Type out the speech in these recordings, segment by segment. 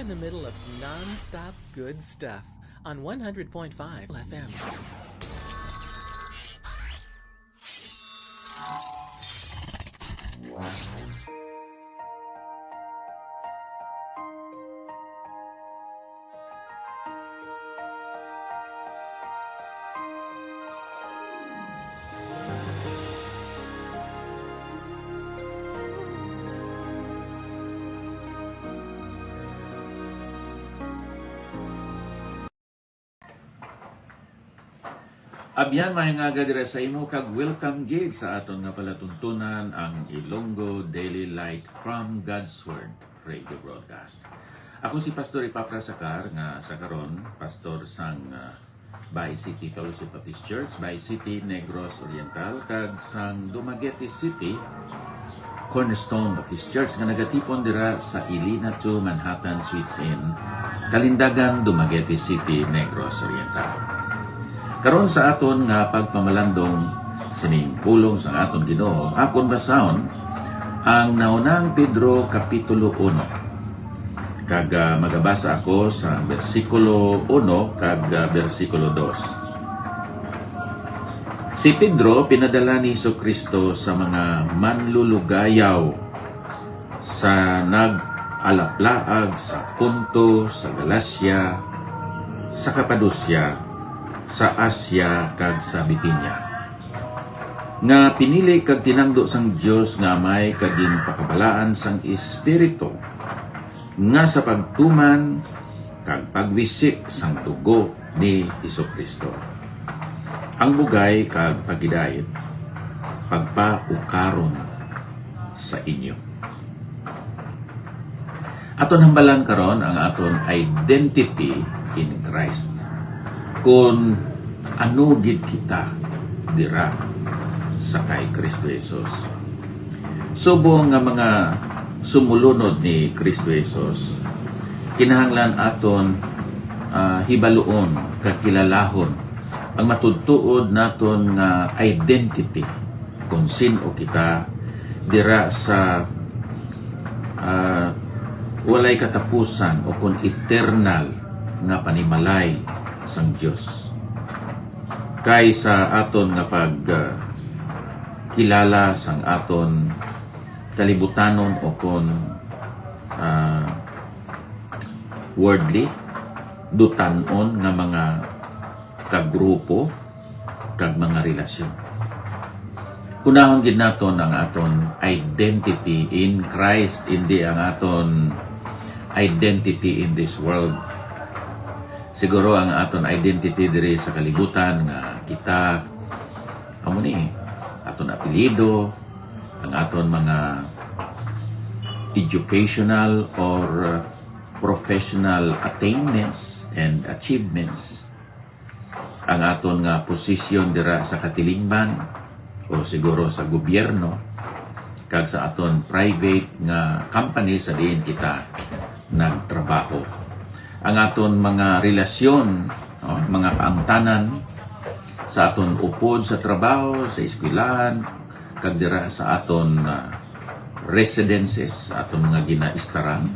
in the middle of non-stop good stuff on 100.5 FM. Abyan may nga gadira sa imo kag welcome gig sa aton nga palatuntunan ang Ilonggo Daily Light from God's Word Radio Broadcast. Ako si Pastor Ipapra Sacar nga sa karon pastor sang Bay City Fellowship Baptist Church, Bay City Negros Oriental kag sang Dumaguete City Cornerstone Baptist Church nga nagatipon dira sa Ilina 2 Manhattan Suites Inn, Kalindagan, Dumaguete City, Negros Oriental. Karon sa aton nga pagpamalandong sining pulong sa aton Ginoo, akon basahon ang naunang Pedro kapitulo 1. Kag magabasa ako sa bersikulo 1 kag bersikulo 2. Si Pedro pinadala ni Jesucristo sa mga manlulugayaw sa nag-alaplaag sa Ponto, sa Galacia, sa Cappadocia, sa Asya kag sa Bitinya, nga pinili kag tinangdo sang Dios nga may kaging pakabalaan sang Espiritu nga sa pagtuman kag pagwisik sang dugo ni Jesucristo, ang bugay kag pagidait pagpaukaron sa inyo. Aton hambalan karon ang aton identity in Christ. Kung ano gid kita dira sa kay Kristo Jesus. Subong nga mga sumulunod ni Kristo Jesus, kinahanglan aton hibaluon kag kilalahon ang matudtuod naton nga identity kung sino kita dira sa walay katapusan o kung eternal nga panimalay sang Dios. Kay sa aton nga kilala sang aton kalibutanon o kon worldly dutanon nga mga kagrupo kag mga relasyon. Unahon gid naton ang aton identity in Christ, hindi ang aton identity in this world. Siguro ang aton identity diri sa kalibutan nga kita amo ni aton apelyido, ang aton mga educational or professional attainments and achievements, ang aton nga posisyon dira sa katilingban o siguro sa gobyerno kag sa aton private nga company sa diin kita nagtrabaho, ang aton mga relasyon, mga kaangtanan sa aton upod sa trabaho, sa eskwelahan, kag dira sa aton residences, sa aton mga ginaistaran.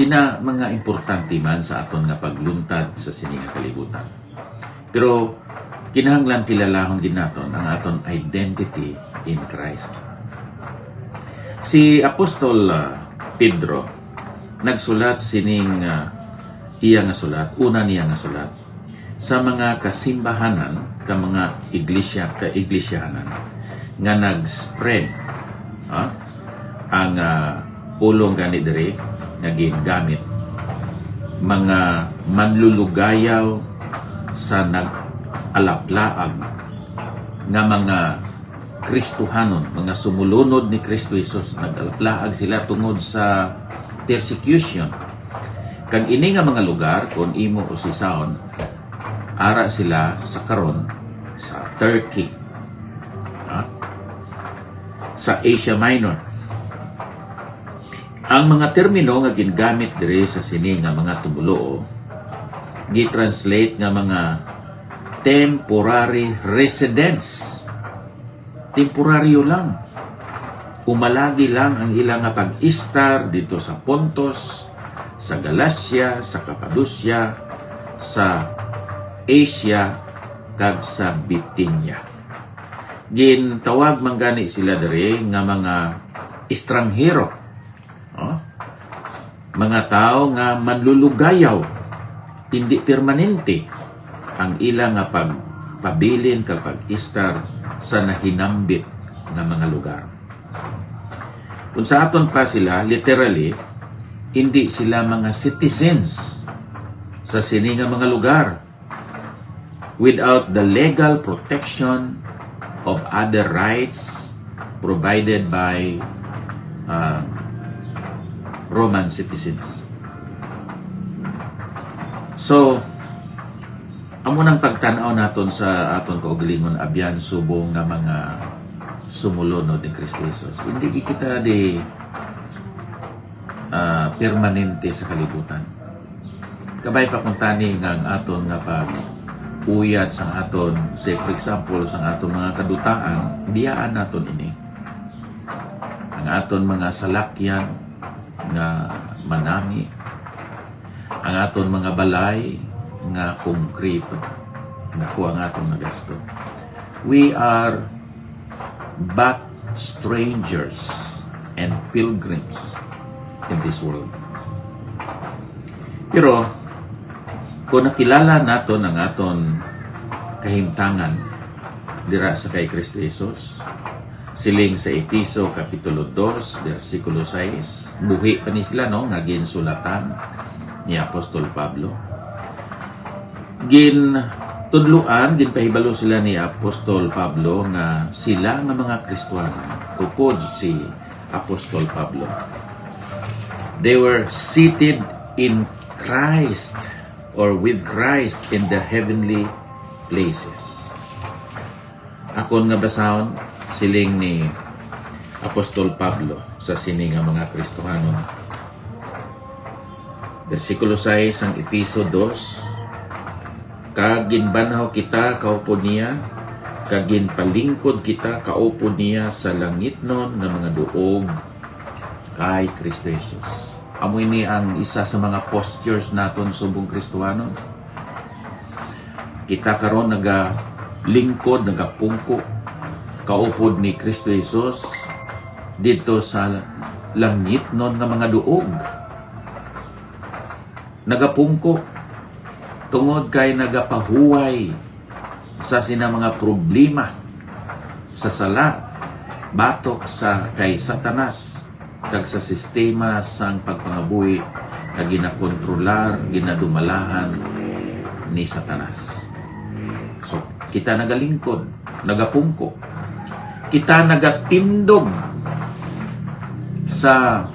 Ina mga importante man sa aton nga pagluntad sa sining kalibutan. Pero kinahanglan kilalahon gid naton ang aton identity in Christ. Si Apostol Pedro nagsulat sining iya nga sulat, una niya nga sulat sa mga kasimbahanan, ka mga iglesia-iglesia nga nag-spread ang pulong gani diri nga gingamit mga manlulugayaw sa nag-alaplaag nga mga Kristohanon, mga sumulunod ni Kristo Jesus. Nag-alaplaag sila tungod sa persecution. Kag ini nga mga lugar, kung imo usisahon, ara sila sa karon sa Turkey, sa Asia Minor. Ang mga termino nga gingamit diri sa sini nga mga tumulo, gi-translate nga mga temporary residence. Temporaryo lang. Umalagi lang ang ilang nga pag-istar dito sa Pontos, sa Galacia, sa Cappadocia, sa Asia, kag sa Bithynia. Gintawag man gani sila diri nga mga estranghero. Mga tao nga manlulugayaw, hindi permanente ang ilang nga pagpabilin kag pag-istar sa nahinambit nga mga lugar. Kung sa aton pa sila, literally, hindi sila mga citizens sa sini nga mga lugar without the legal protection of other rights provided by Roman citizens. So, amo nang pagtanaw naton sa aton kaugalingon abyan subong nga mga sumulunod ni Kristo Jesus. Hindi kita permanente sa kalibutan. Kabay pa kung tani nga ang aton nga pag-uyat sa aton, say for example, sa aton mga kadutaan, biyaan naton ini. Ang aton mga salakyan nga manami, ang aton mga balay nga konkreto, naku ang aton nagasto. We are but strangers and pilgrims in this world. Pero kung nakilala naton ang aton kahimtangan dira sa kay Kristo Jesus, siling sa Efeso Kapitulo 2, versikulo 6, buhi pa ni sila, no? Nga ginsulatan ni Apostol Pablo. Tudluan, ginpahibalo sila ni Apostol Pablo nga sila nga mga Kristiyano, upod si Apostol Pablo. They were seated in Christ or with Christ in the heavenly places. Akon nga basahon, siling ni Apostol Pablo sa sini nga mga Kristiyano. Versikulo 6 ang Efeso 2, kaginbanhaw kita kaupo niya, kaginpalingkod kita kaupo niya sa langitnon nga mga duog kay Kristo Jesus. Amoy ni ang isa sa mga postures naton subong Kristiyano. Kita karon nagalingkod, nagapungko kaupod ni Kristo Jesus dito sa langitnon nga mga duog. Nagapungko tungod kay nagapahuway sa sina mga problema sa sala, batok sa kay Satanas kag sa sistema sang pagpangabuhi na ginakontrolar, ginadumalahan ni Satanas. So, kita nagalingkod, nagapungko. Kita nagatindog sa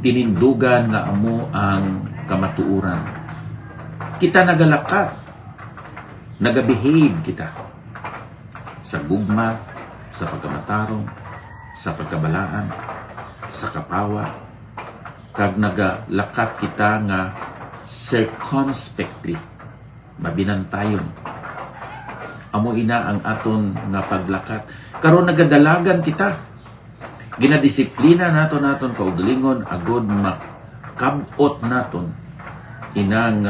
tinindugan nga amo ang kamatuuran. Kita nagalakat, nagabehave kita sa gugma, sa pagkamatarong, sa pagkabalaan, sa kapawa, kag nagalakat kita nga circumspectly, mabinantayon. Amo ina ang aton nga paglakat. Karon nagadalagan kita. Ginadisiplina naton kaugalingon agod makabot naton inang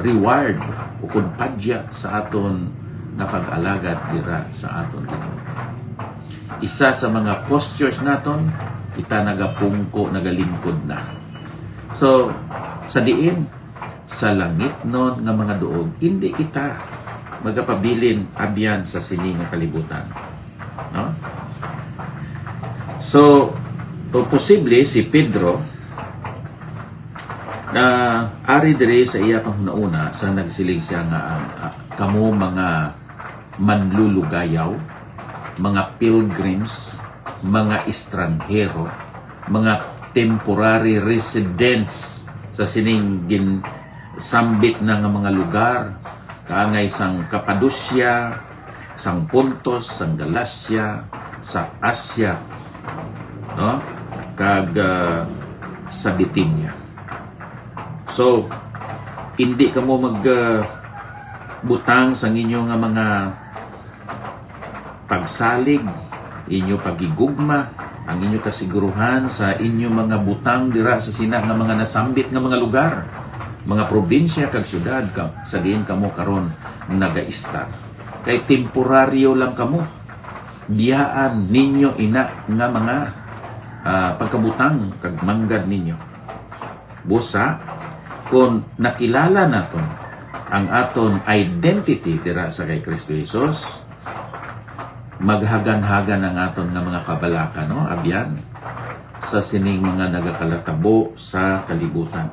reward o kunpadya sa aton nga pag-alagad dira sa aton dito. Isa sa mga postures naton, kita nagapungko, nagalingkod na. So, sa diin, sa langit nun nga mga duog, hindi kita magapabilin abyan sa sini nga kalibutan. No? So, posible si Pedro na ari diri sa iya pang nauna sa nagsiling siya nga kamo mga manlulugayaw, mga pilgrims, mga estranghero, mga temporary residents sa sining sambit na nga mga lugar, kaangay sang Cappadocia, sang Pontus, sang Galacia, sa Asia, no? Kag sa Bithynia. So, hindi ka mo butang sa inyo nga mga pagsalig, inyo pagigugma, ang inyo kasiguruhan sa inyo mga butang dira sa sina nga mga nasambit nga mga lugar, mga probinsya kag syudad sa diin kamo karon nagaista. Kay temporaryo lang kamo. Biyaan ninyo ina nga mga pagkabutang kag manggad ninyo. Busa kung nakilala naton ang aton identity dira sa kay Kristo Jesus, maghagan-hagan ang aton nga mga kabalaka, no? Abyan sa sining mga nagakalatabo sa kalibutan.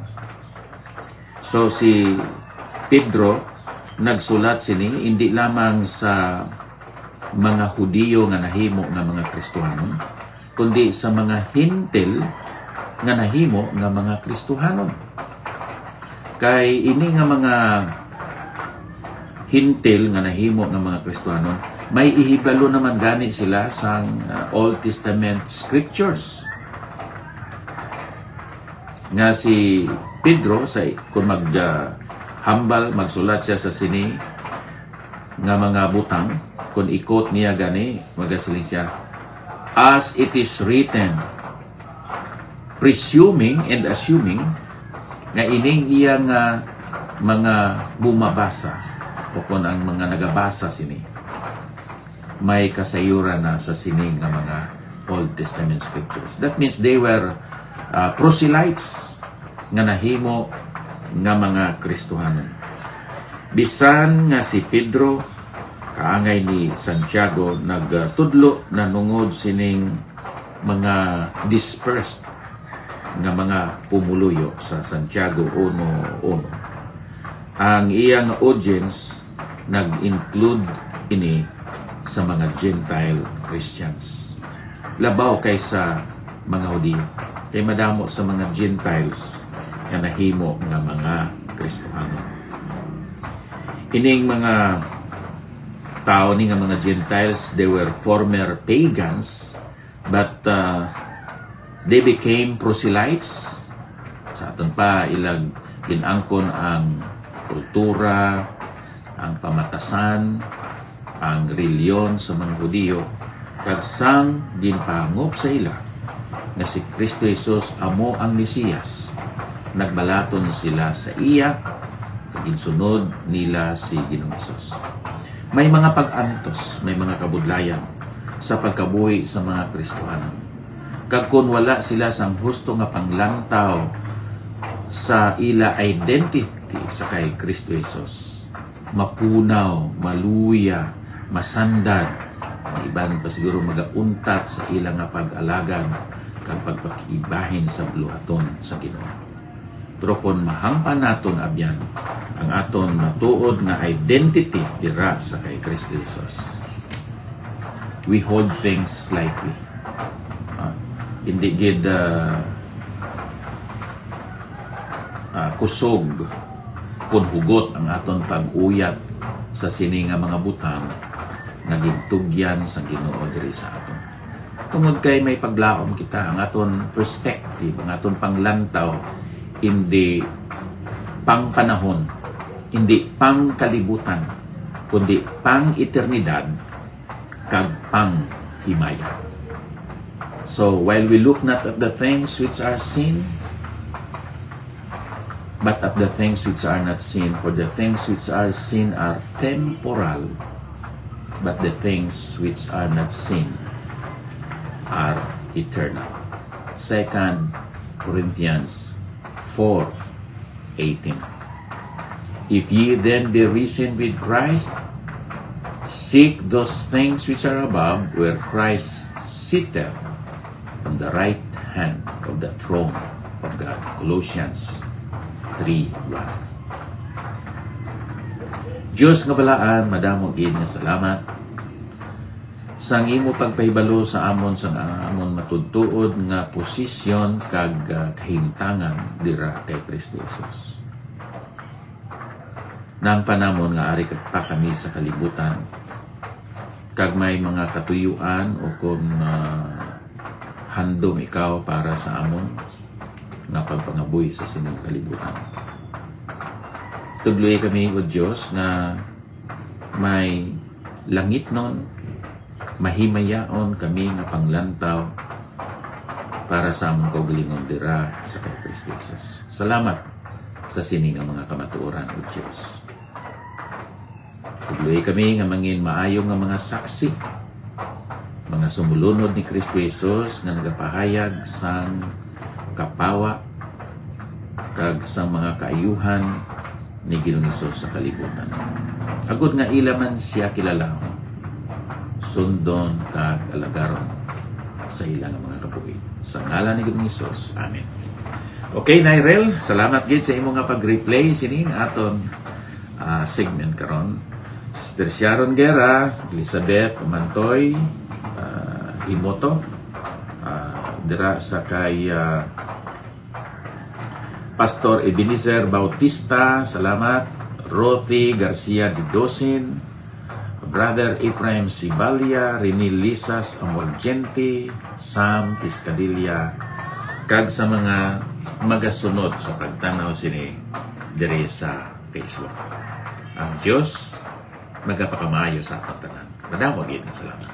So si Pedro nagsulat sini hindi lamang sa mga Hudiyo nga nahimo nga mga Kristohanon, kundi sa mga Hintil nga nahimo nga mga Kristohanon. Kay ini nga mga Hintil nga nahimo nga mga Kristohanon, may ihibalo naman gani sila sa Old Testament scriptures. Nga si Pedro, kung maghambal, magsulat siya sa sini nga mga butang, kung ikot niya gani, magasiling siya, as it is written, presuming and assuming nga ining iya nga mga bumabasa o kung ang mga nagabasa sini may kasayuran na sa sining nga mga Old Testament scriptures. That means they were proselytes nga nahimo nga mga Kristohanon. Bisan nga si Pedro kaangay ni Santiago nagtudlo na nungod sining mga dispersed nga mga pumuluyo sa Santiago 1:1. Ang iyang audience nag-include ini sa mga Gentile Christians. Labaw kaysa mga Hudiyo. Kay madamo sa mga Gentiles nga nahimo nga mga Kristohanon. Ining mga tao ni nga mga Gentiles, they were former pagans, but they became proselytes. Sa aton pa ilang ginangkon ang kultura, ang pamatasan, ang reliyon sa mga Hudiyo, kag sang ginpangop sa ila na si Kristo Jesus amo ang Mesiyas. Nagbalaton sila sa iya, kag ginsunod nila si Ginoong Hesus. May mga pag-antos, may mga kabudlayan sa pagkabuhi sa mga Kristohanon. Kag kung wala sila sang husto nga panglantaw sa ila identity sa kay Kristo Jesus, mapunaw, maluya, masandad, ang iban pa siguro magauntat sa ilang nga pag-alagad kag pagpakibahin sa buluhaton sa Ginoo. Pero kung mahangpan naton abyan ang aton matuod na identity dira sa kay Kristo Jesus, we hold things lightly. Hindi gid kusog kung hugot ang aton pag-uyat sa sini nga mga butang naging tugyan sa Ginoo diri sa aton. Tungod kay may paglaom kita ang aton perspective, ang aton panglantaw, hindi pang panahon, hindi pang kalibutan, kundi pang eternidad kag pang himaya. So while we look not at the things which are seen, but at the things which are not seen, for the things which are seen are temporal, but the things which are not seen are eternal. 2 Corinthians 4:18. If ye then be risen with Christ, seek those things which are above, where Christ sitteth on the right hand of the throne of God. Colossians 3:1. Diyos nga balaan, madamo gid nga salamat sang imo pagpahibalo sa amon sang amon matudtuod nga posisyon kag kahimtangan dira kay Kristo Jesus. Nang panamon nga ari pa kami sa kalibutan, kag may mga katuyuan o kung handom ikaw para sa amon nga pagpangabuhi sa sining kalibutan. Tugloy kami o Diyos na may langit nun, mahimayaon kami nga panglantaw para sa among kaugalingon dira sa kay Kristo Jesus. Salamat sa sini nga mga kamatuoran o Diyos. Tugluy kami nga mangin maayo nga mga saksi, mga sumulunod ni Kristo Jesus nga nagapahayag sang kapawa kag sang mga kaayuhan ni Ginoong Hesus sa kalibutan. Agud nga ila man siya kilalahon, sundon kag alagaron sa ilang mga kapuhi. Sa ngalan ni Ginoong Hesus. Amen. Okay, Nairel, salamat gid sa imo nga pag-replay sining aton segment karon. Sister Sharon Guerra, Elizabeth Mantoy, Imoto, dira sa kay Pastor Ebenezer Bautista, salamat. Rothy Garcia Didosin, Brother Ephraim Sibalia, Rene Lisas Amorgente, Sam Piscadilla, kag sa mga magasunod sa pagtanaw sini dire sa Facebook. Ang Diyos magapakamayo sa atong tanan. Madawag ito. Salamat.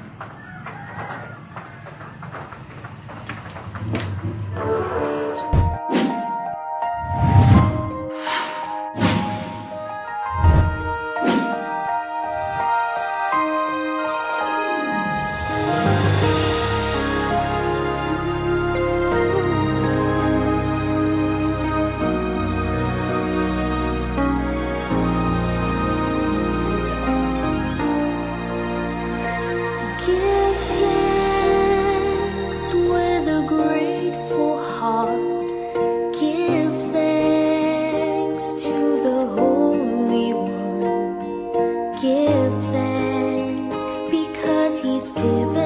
Give thanks with a grateful heart. Give thanks to the Holy One. Give thanks because He's given